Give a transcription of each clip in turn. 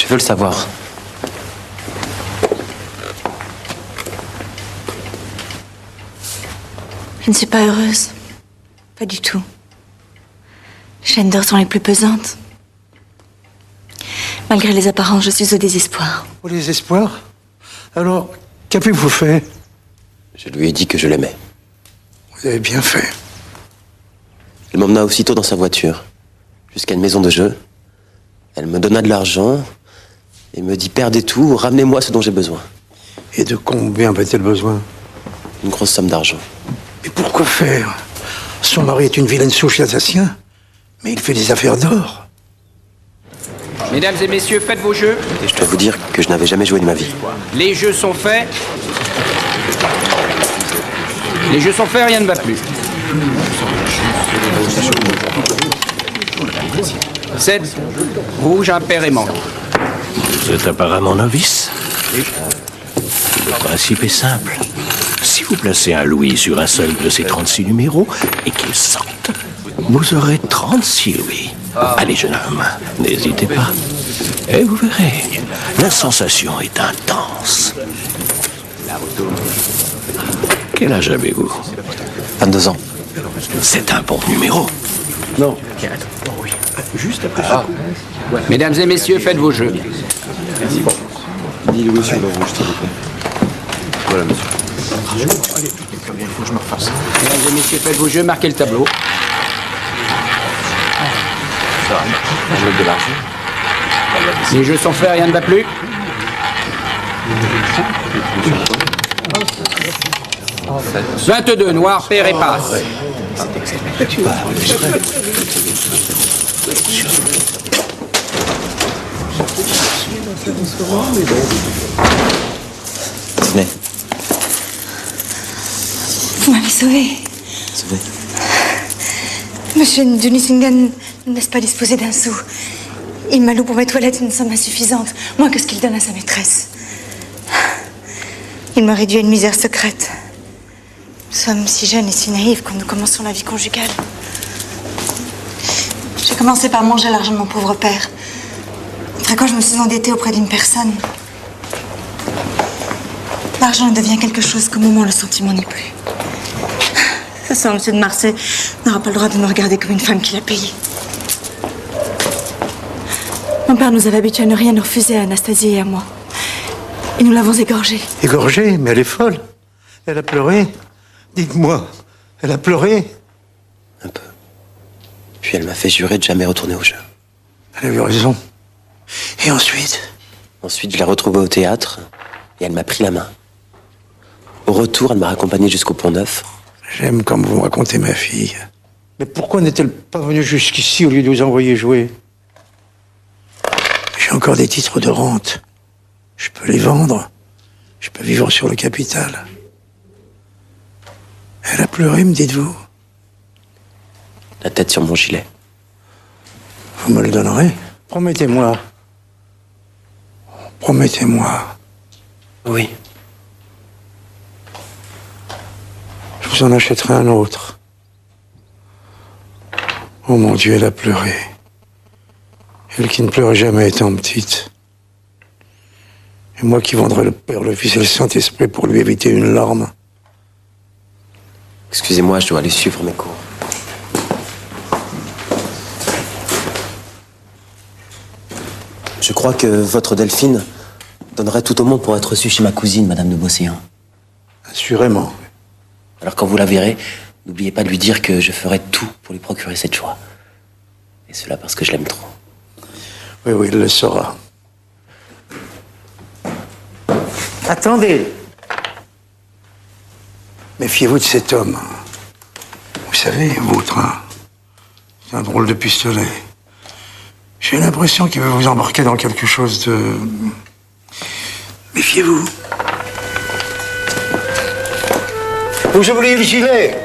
Je veux le savoir. Je ne suis pas heureuse. Pas du tout. Les chaînes d'or sont les plus pesantes. Malgré les apparences, je suis au désespoir. Au désespoir? Alors, qu'avez-vous fait? Je lui ai dit que je l'aimais. Vous avez bien fait. Elle m'emmena aussitôt dans sa voiture, jusqu'à une maison de jeu. Elle me donna de l'argent et me dit « Perdez tout, ramenez-moi ce dont j'ai besoin. » Et de combien avait-elle besoin? Une grosse somme d'argent. Mais pourquoi faire? Son mari est une vilaine souche d'Alsacien, mais il fait des affaires d'or. Mesdames et messieurs, faites vos jeux. Et je dois vous dire que je n'avais jamais joué de ma vie. Les jeux sont faits. Les jeux sont faits, rien ne va plus. 7, rouge, impair et manque. Vous êtes apparemment novice. Le principe est simple. Si vous placez un louis sur un seul de ces 36 numéros et qu'il sorte, vous aurez 36 louis. Allez, jeune homme, n'hésitez pas. Et vous verrez, la sensation est intense. Quel âge avez-vous? 22 ans. C'est un bon numéro. Non. Juste après Mesdames et messieurs, faites vos jeux. 10 louis sur le rouge, s'il vous plaît. Voilà, monsieur. Mesdames et messieurs, faites vos jeux, marquez le tableau. On met de l'argent. Les jeux sont faits, rien ne va plus. « 22, noir, pair et passe. Venez. Vous m'avez sauvée. Sauvez. Monsieur de Nucingen ne me laisse pas disposer d'un sou. Il m'a loué pour mes toilettes une somme insuffisante, moins que ce qu'il donne à sa maîtresse. Il m'a réduit à une misère secrète. Nous sommes si jeunes et si naïfs quand nous commençons la vie conjugale. J'ai commencé par manger l'argent de mon pauvre père. Après quoi, je me suis endettée auprès d'une personne. L'argent devient quelque chose qu'au moment où le sentiment n'est plus. Ça sent, monsieur de Marsay n'aura pas le droit de me regarder comme une femme qu'il a payée. Mon père nous avait habitués à ne rien nous refuser à Anastasie et à moi. Et nous l'avons égorgée. Égorgée? Mais elle est folle. Elle a pleuré. Dites-moi, elle a pleuré? Un peu. Puis elle m'a fait jurer de jamais retourner au jeu. Elle a eu raison. Et ensuite? Ensuite, je l'ai retrouvée au théâtre et elle m'a pris la main. Au retour, elle m'a raccompagné jusqu'au Pont-Neuf. J'aime comme vous me racontez ma fille. Mais pourquoi n'est-elle pas venue jusqu'ici au lieu de vous envoyer jouer? J'ai encore des titres de rente. Je peux les vendre. Je peux vivre sur le capital. Elle a pleuré, me dites-vous? La tête sur mon gilet. Vous me le donnerez? Promettez-moi. Promettez-moi. Oui. Je vous en achèterai un autre. Oh mon Dieu, elle a pleuré. Elle qui ne pleurait jamais étant petite. Et moi qui vendrais le Père, le Fils et le Saint-Esprit pour lui éviter une larme. Excusez-moi, je dois aller suivre mes cours. Je crois que votre Delphine donnerait tout au monde pour être reçue chez ma cousine, Madame de Beauséant. Assurément. Alors quand vous la verrez, n'oubliez pas de lui dire que je ferai tout pour lui procurer cette joie. Et cela parce que je l'aime trop. Oui, oui, il le saura. Attendez. Méfiez-vous de cet homme. Vous savez, votre, c'est un drôle de pistolet. J'ai l'impression qu'il veut vous embarquer dans quelque chose de... Méfiez-vous. Vous oubliez le gilet.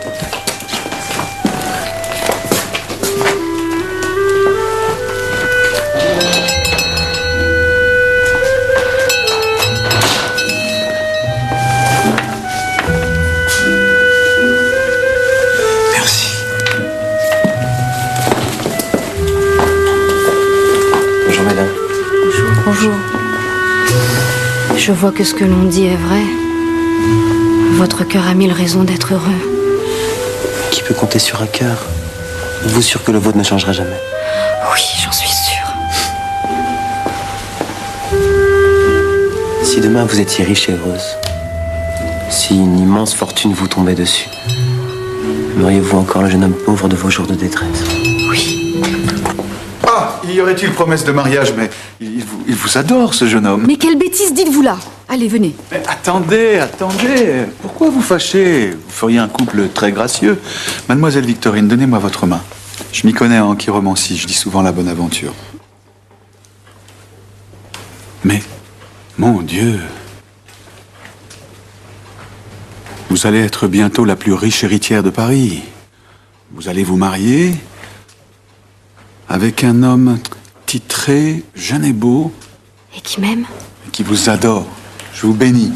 Merci. Bonjour, madame. Bonjour. Bonjour. Je vois que ce que l'on dit est vrai. Votre cœur a mille raisons d'être heureux. Qui peut compter sur un cœur? Êtes-vous sûr que le vôtre ne changera jamais? Oui, j'en suis sûre. Si demain vous étiez riche et heureuse, si une immense fortune vous tombait dessus, aimeriez-vous encore le jeune homme pauvre de vos jours de détresse? Oui. Ah, y aurait-il promesse de mariage, mais il vous adore, ce jeune homme. Mais quelle bêtise dites-vous là? Allez, venez. Mais attendez. Pourquoi vous fâchez? Vous feriez un couple très gracieux. Mademoiselle Victorine, donnez-moi votre main. Je m'y connais en chiromancie, je dis souvent la bonne aventure. Mais, mon Dieu, vous allez être bientôt la plus riche héritière de Paris. Vous allez vous marier avec un homme titré, jeune et beau. Et qui m'aime? Et qui vous adore. Je vous bénis.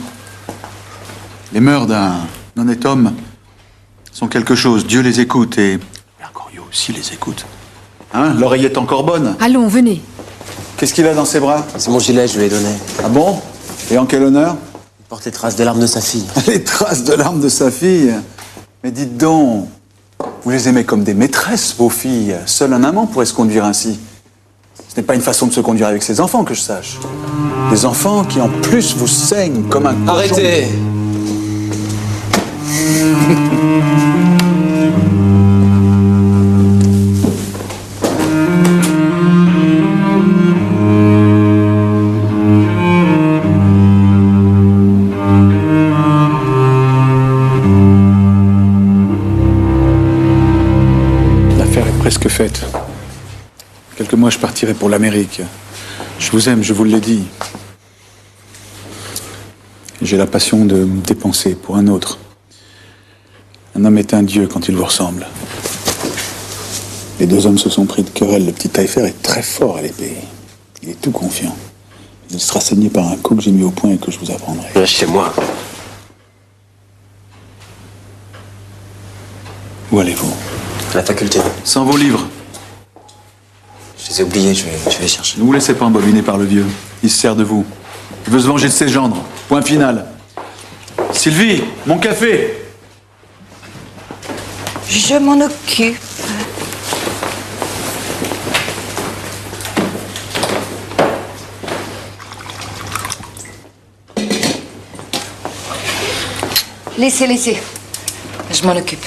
Les mœurs d'un honnête homme sont quelque chose. Dieu les écoute et Goriot aussi les écoute. Hein? L'oreille est encore bonne. Allons, venez. Qu'est-ce qu'il a dans ses bras? C'est mon gilet, je lui ai donné. Ah bon? Et en quel honneur? Il porte les traces des larmes de sa fille. Les traces de larmes de sa fille? Mais dites donc, vous les aimez comme des maîtresses, vos filles. Seul un amant pourrait se conduire ainsi. Ce n'est pas une façon de se conduire avec ses enfants, que je sache. Des enfants qui, en plus, vous saignent comme un cochon. Arrêtez! L'affaire est presque faite. Quelques mois, je partirai pour l'Amérique. Je vous aime, je vous l'ai dit. J'ai la passion de me dépenser pour un autre. Un homme est un dieu quand il vous ressemble. Les deux hommes se sont pris de querelle. Le petit Taillefer est très fort à l'épée. Il est tout confiant. Il sera saigné par un coup que j'ai mis au point et que je vous apprendrai. Chez-moi. Où allez-vous? À la faculté. Sans vos livres. Je les ai oubliés, je vais les chercher. Ne vous laissez pas embobiner par le vieux. Il se sert de vous. Il veut se venger de ses gendres. Point final. Sylvie, mon café! Je m'en occupe. Laissez. Je m'en occupe.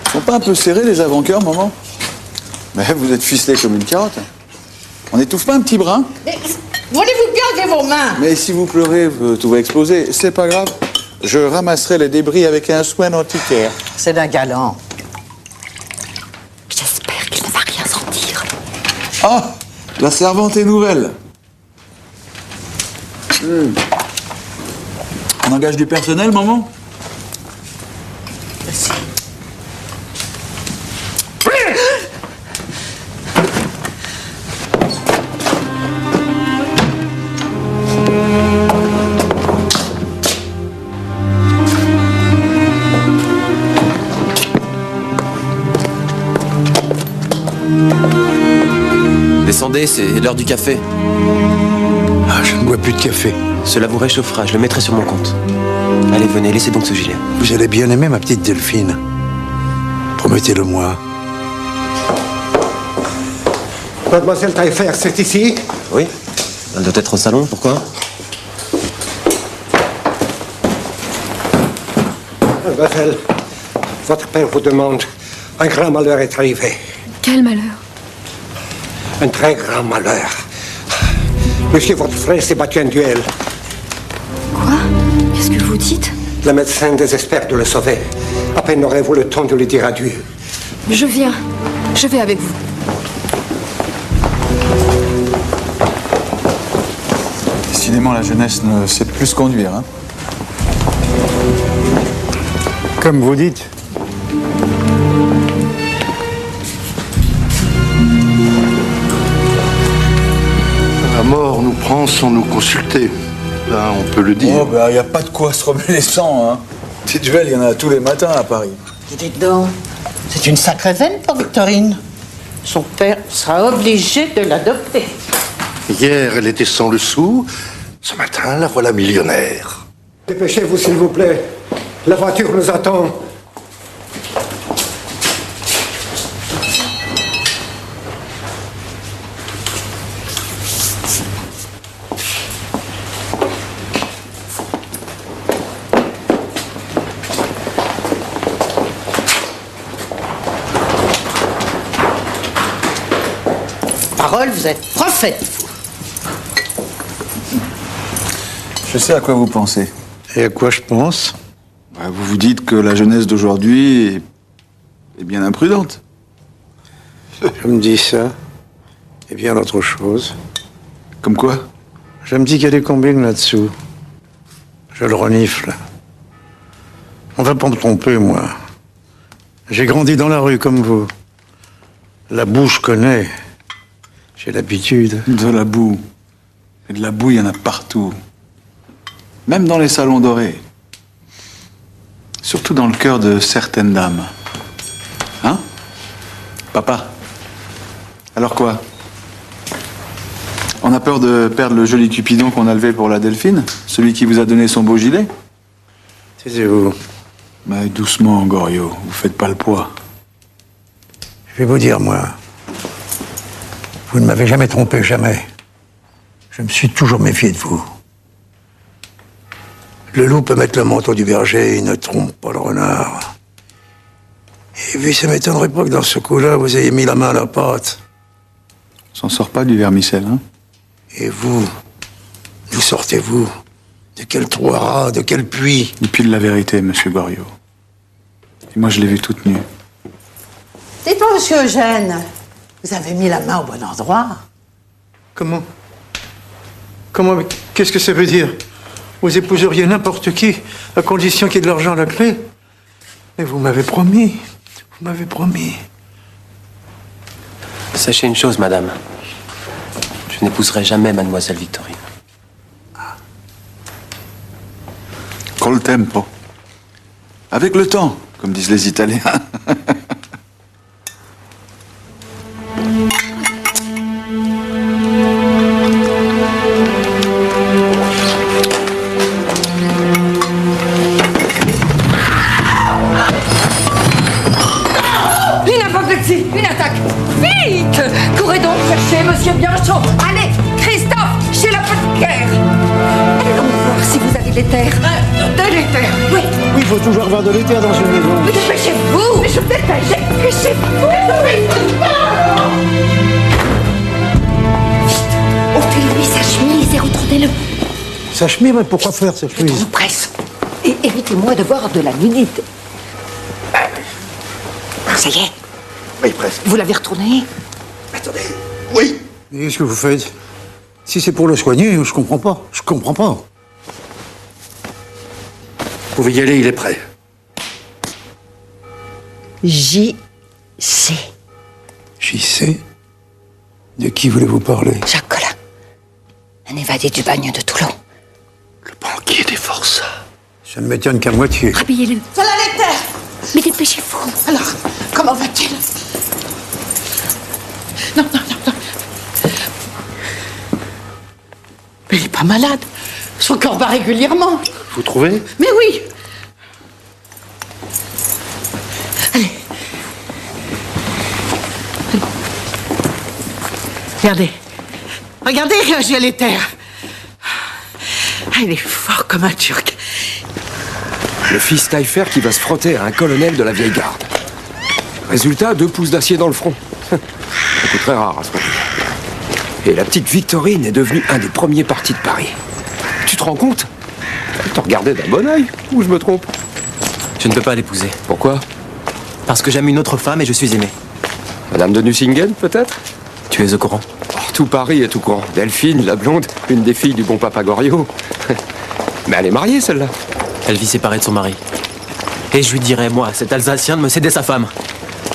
Ils sont pas un peu serrés, les avant-cœurs, maman? Mais vous êtes ficelé comme une carotte. On n'étouffe pas un petit brin? Voulez-vous garder vos mains? Mais si vous pleurez, tout va exploser. C'est pas grave. Je ramasserai les débris avec un soin antiquaire. C'est d'un galant. J'espère qu'il ne va rien sentir. Ah! La servante est nouvelle. On engage du personnel, maman? Merci. Descendez, c'est l'heure du café. Ah, je ne bois plus de café. Cela vous réchauffera, je le mettrai sur mon compte. Allez, venez, laissez donc ce gilet. Vous allez bien aimer ma petite Delphine. Promettez-le-moi. Mademoiselle Taillefer, c'est ici? Oui. Elle doit être au salon, pourquoi? Mademoiselle, votre père vous demande. Un grand malheur est arrivé. Quel malheur? Un très grand malheur. Monsieur, votre frère s'est battu un duel. Quoi? Qu'est-ce que vous dites? Le médecin désespère de le sauver. À peine aurez-vous le temps de lui dire adieu. Je viens. Je vais avec vous. Décidément, la jeunesse ne sait plus se conduire, hein? Comme vous dites. La mort nous prend sans nous consulter. Là, on peut le dire. Oh, bah, y a pas de quoi se remuer les sangs, hein. Des duels, il y en a tous les matins à Paris. Dites donc, c'est une sacrée veine pour Victorine. Son père sera obligé de l'adopter. Hier, elle était sans le sou. Ce matin, la voilà millionnaire. Dépêchez-vous, s'il vous plaît. La voiture nous attend. Parole, vous êtes prophète. Je sais à quoi vous pensez. Et à quoi je pense? Vous vous dites que la jeunesse d'aujourd'hui est bien imprudente. Je me dis ça. Et bien d'autres choses. Comme quoi? Je me dis qu'il y a des combines là-dessous. Je le renifle. On va pas me tromper, moi. J'ai grandi dans la rue comme vous. La boue, je connais. J'ai l'habitude. De la boue. Et de la boue, il y en a partout. Même dans les salons dorés. Surtout dans le cœur de certaines dames. Hein? Papa? Alors quoi? On a peur de perdre le joli Cupidon qu'on a levé pour la Delphine? Celui qui vous a donné son beau gilet? Taisez-vous. Mais doucement, Goriot. Vous faites pas le poids. Je vais vous dire, moi. Vous ne m'avez jamais trompé, jamais. Je me suis toujours méfié de vous. Le loup peut mettre le manteau du berger, il ne trompe pas le renard. Et puis, ça m'étonnerait pas que dans ce coup-là, vous ayez mis la main à la pâte. On s'en sort pas du vermicelle, hein? Et vous, d'où sortez-vous? De quel trou à ras, de quel puits? Il pile la vérité, monsieur Goriot. Et moi, je l'ai vu toute nue. Dites-moi, monsieur Eugène, vous avez mis la main au bon endroit? Comment? Comment? Qu'est-ce que ça veut dire? Vous épouseriez n'importe qui, à condition qu'il y ait de l'argent à la clé? Mais vous m'avez promis. Vous m'avez promis. Sachez une chose, madame. Je n'épouserai jamais mademoiselle Victorine. Col tempo. Avec le temps, comme disent les Italiens. Une apoplexie, une attaque. Vite! Courez donc chercher monsieur Bianchon. Allez, Christophe, chez l'apothicaire. Allez donc voir si vous avez de l'éther. De l'éther, oui. Oui, il faut toujours avoir de l'éther dans une maison. Mais dépêchez-vous. Mais je me dépêche. Dépêchez-vous. Ôtez-lui sa chemise et retournez-le. Sa chemise, mais pourquoi faire cette chemise? Presse. Et évitez-moi de voir de la nudité. Ça y est. Oui, presque. Vous l'avez retourné? Attendez. Oui. Mais qu'est-ce que vous faites? Si c'est pour le soigner, je comprends pas. Je comprends pas. Vous pouvez y aller, il est prêt. J.C. JC? De qui voulez-vous parler? Jacques Collin. Un évadé du bagne de Toulon. Le banquier des forçats. Ça ne m'étonne qu'à moitié. Habillez-le. Voilà l'éther. Mais dépêchez-vous. Alors, comment va-t-il? Non. Mais il est pas malade. Son corps bat régulièrement. Vous trouvez? Mais oui. Allez. Regardez, j'ai l'éther. Ah, il est fort comme un Turc. Le fils Taillefer qui va se frotter à un colonel de la vieille garde. Résultat, 2 pouces d'acier dans le front. C'est très rare à ce moment. Et la petite Victorine est devenue un des premiers partis de Paris. Tu te rends compte? Elle te regardait d'un bon oeil, ou je me trompe? Je ne peux pas l'épouser. Pourquoi? Parce que j'aime une autre femme et je suis aimé. Madame de Nucingen, peut-être? Tu es au courant? Oh, tout Paris est au courant. Delphine, la blonde, une des filles du bon papa Goriot. Mais elle est mariée, celle-là. Elle vit séparée de son mari. Et je lui dirais, moi, cet Alsacien, de me céder sa femme.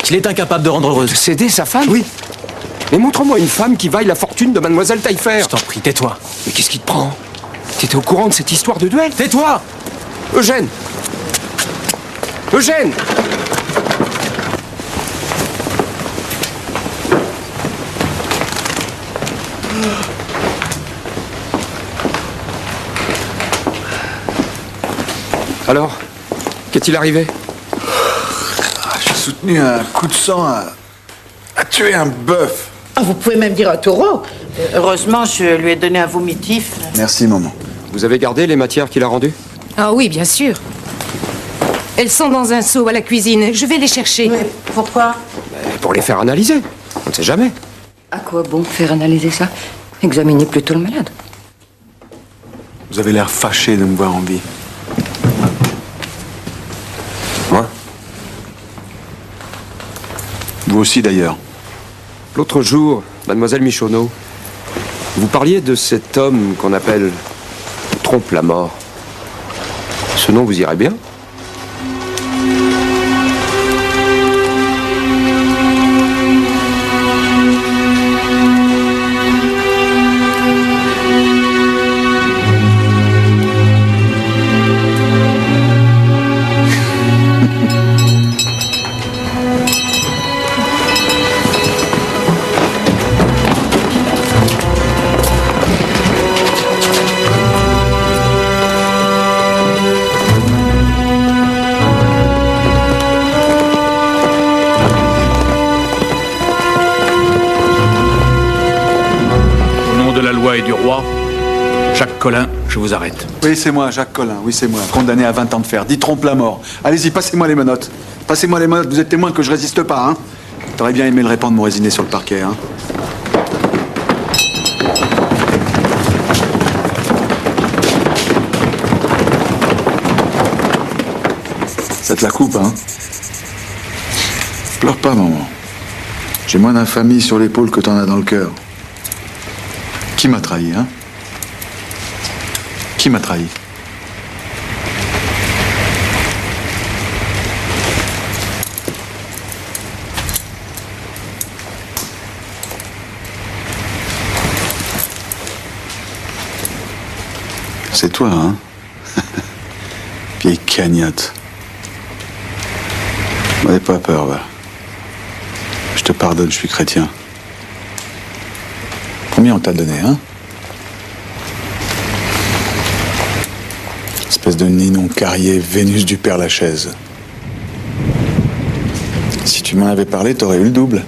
Qu'il est incapable de rendre heureuse. Céder sa femme? Oui. Mais montre-moi une femme qui vaille la fortune de mademoiselle Taillefer. Je t'en prie, tais-toi. Mais qu'est-ce qui te prend? T'étais au courant de cette histoire de duel? Tais-toi! Eugène! Alors, qu'est-il arrivé? J'ai soutenu un coup de sang à tuer un bœuf. Ah, vous pouvez même dire un taureau. Heureusement, je lui ai donné un vomitif. Merci, maman. Vous avez gardé les matières qu'il a rendues? Ah oui, bien sûr. Elles sont dans un seau à la cuisine. Je vais les chercher. Mais pourquoi? Pour les faire analyser. On ne sait jamais. À quoi bon faire analyser ça? Examinez plutôt le malade. Vous avez l'air fâché de me voir en vie. Moi? Vous aussi, d'ailleurs. L'autre jour, mademoiselle Michonneau, vous parliez de cet homme qu'on appelle Trompe-la-Mort. Ce nom vous irait bien? Et du roi, Jacques Collin, je vous arrête. Oui, c'est moi, Jacques Collin, oui, c'est moi, condamné à 20 ans de fer, dit Trompe-la-Mort. Allez-y, passez-moi les menottes. Passez-moi les menottes, vous êtes témoin que je résiste pas, hein. T'aurais bien aimé le répandre, mon résigné sur le parquet, hein. Ça te la coupe, hein. Pleure pas, maman. J'ai moins d'infamie sur l'épaule que t'en as dans le cœur. Qui m'a trahi, hein? Qui m'a trahi? C'est toi, hein? Vieille cagnotte. N'aie pas peur, va. Je te pardonne, je suis chrétien. Combien on t'a donné, hein? Espèce de ninon carrier, Vénus du Père-Lachaise. Si tu m'en avais parlé, t'aurais eu le double.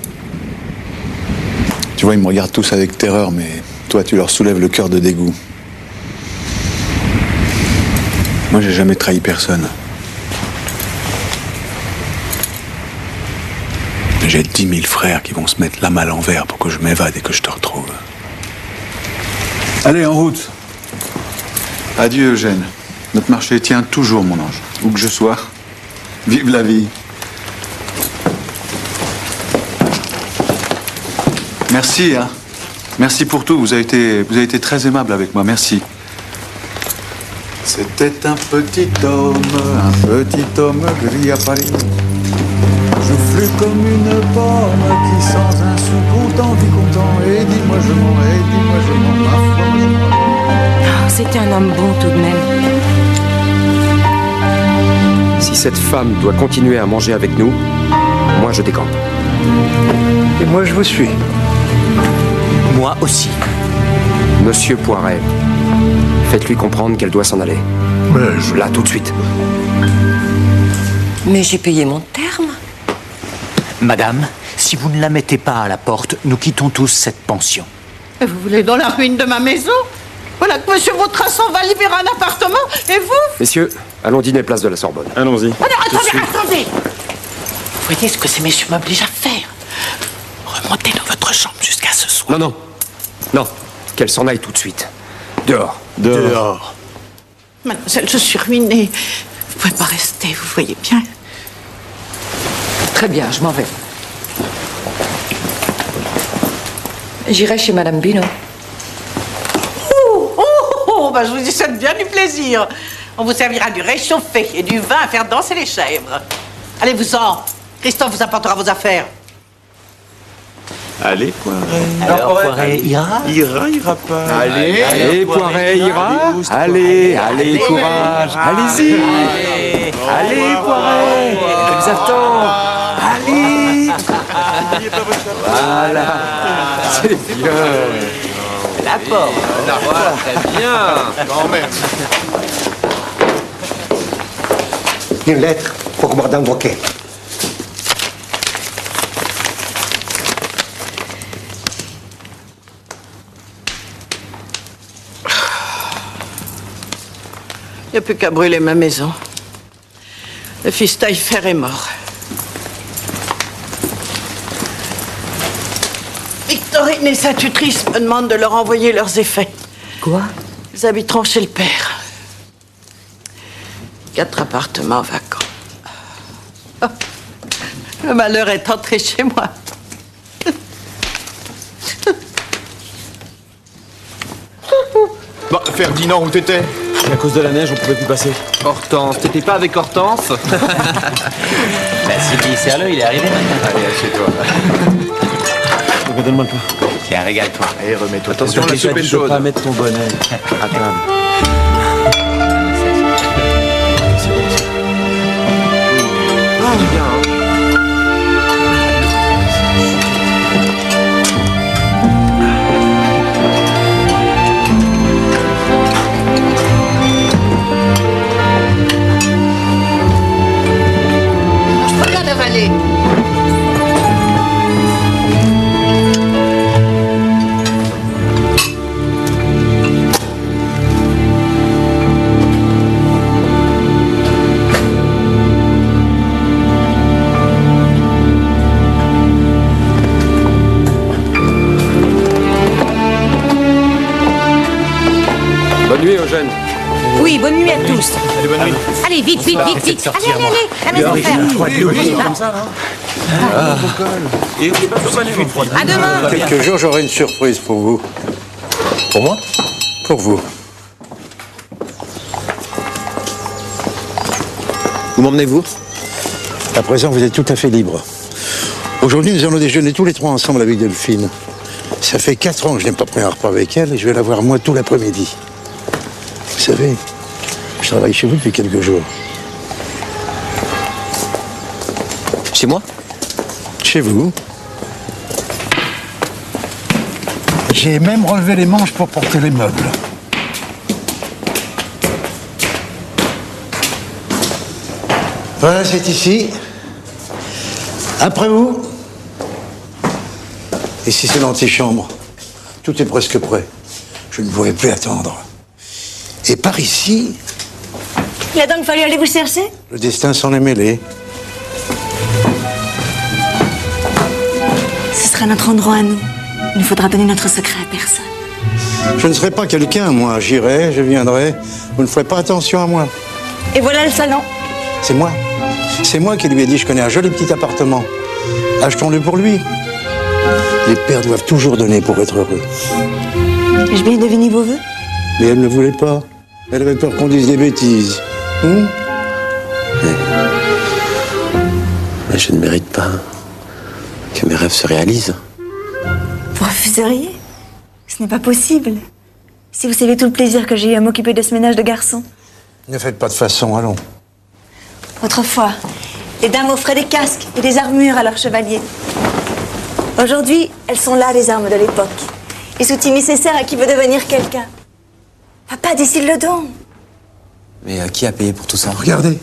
Tu vois, ils me regardent tous avec terreur, mais toi, tu leur soulèves le cœur de dégoût. Moi, j'ai jamais trahi personne. J'ai 10 000 frères qui vont se mettre l'âme à l'envers pour que je m'évade et que je te retrouve. Allez, en route. Adieu, Eugène. Notre marché tient toujours, mon ange. Où que je sois. Vive la vie. Merci, hein. Merci pour tout. Vous avez été très aimable avec moi. Merci. C'était un petit homme gris à Paris. Joufflu comme une pomme qui sans un sou content vit content. Et dis-moi je m'en, et dis-moi je m'en, ma foi je m'en. Ah, c'était un homme bon tout de même. Si cette femme doit continuer à manger avec nous, moi je décampe. Et moi je vous suis. Moi aussi. Monsieur Poiret, faites-lui comprendre qu'elle doit s'en aller. Là, tout de suite. Mais j'ai payé mon terme. Madame, si vous ne la mettez pas à la porte, nous quittons tous cette pension. Et vous voulez dans la ruine de ma maison? Voilà que monsieur Vautrin s'en va libérer un appartement, et vous? Messieurs, allons dîner place de la Sorbonne. Allons-y. Attendez. Vous voyez ce que ces messieurs m'obligent à faire? Remontez dans votre chambre jusqu'à ce soir. Non. Qu'elle s'en aille tout de suite. Dehors. Mademoiselle, je suis ruinée. Vous pouvez pas rester, vous voyez bien. Très bien, je m'en vais. J'irai chez Madame Binot. Bah, je vous y souhaite bien du plaisir. On vous servira du réchauffé et du vin à faire danser les chèvres. Allez-vous-en. Christophe vous apportera vos affaires. Allez, Poiret. Alors, Poiret ira? Ira pas. Allez, Poiret ira. Allez, courage. Allez-y. Allez, Poiret. Je vous attends. Allez. Voilà. C'est bien. La porte. Très bien. Quand même. Une lettre pour Madame Wauquiez. Il n'y a plus qu'à brûler ma maison. Le fils Taillefer est mort. Victorine et sa tutrice me demandent de leur envoyer leurs effets. Quoi? Ils habiteront chez le père. 4 appartements vacants. Oh, le malheur est entré chez moi. Bah, Ferdinand, où t'étais? À cause de la neige, on pouvait plus passer. Hortense, t'étais pas avec Hortense? Bah, Sylvie, serre-le, il est arrivé maintenant. Allez, assieds-toi. Donne-moi le pain. Tiens, régale-toi. Et remets-toi. Attention, la soupe est chaude. Je peux pas mettre ton bonnet à table. Je peux rien avaler. Bonne nuit, Eugène. Oui, bonne nuit à tous. Allez, bonne nuit. Allez, vite, vite, vite, vite. Allez, la maison ferme. Comme ça, À demain. Quelques jours, j'aurai une surprise pour vous. Pour moi? Pour vous. Où m'emmenez-vous? À présent, vous êtes tout à fait libre. Aujourd'hui, nous allons déjeuner tous les trois ensemble avec Delphine. Ça fait 4 ans que je n'ai pas pris un repas avec elle et je vais la voir moi tout l'après-midi. Vous savez, je travaille chez vous depuis quelques jours. Chez moi? Chez vous. J'ai même relevé les manches pour porter les meubles. Voilà, c'est ici. Après vous. Ici, c'est l'antichambre. Tout est presque prêt. Je ne pourrai plus attendre. Et par ici, Il a donc fallu aller vous chercher? le destin s'en est mêlé. Ce sera notre endroit à nous. Il ne faudra donner notre secret à personne. Je ne serai pas quelqu'un, moi. J'irai, je viendrai. Vous ne ferez pas attention à moi. Et voilà le salon. C'est moi. C'est moi qui lui ai dit, je connais un joli petit appartement. Achetons-le pour lui. Les pères doivent toujours donner pour être heureux. Ai-je bien deviné vos vœux? Mais elle ne voulait pas. Elle avait peur qu'on dise des bêtises. Mais je ne mérite pas que mes rêves se réalisent. Vous refuseriez? Ce n'est pas possible. Si vous savez tout le plaisir que j'ai eu à m'occuper de ce ménage de garçons. Ne faites pas de façon, allons. Autrefois, les dames offraient des casques et des armures à leurs chevaliers. Aujourd'hui, elles sont là, les armes de l'époque. Les outils nécessaires à qui veut devenir quelqu'un. Papa, décide le don. Mais qui a payé pour tout ça? Regardez,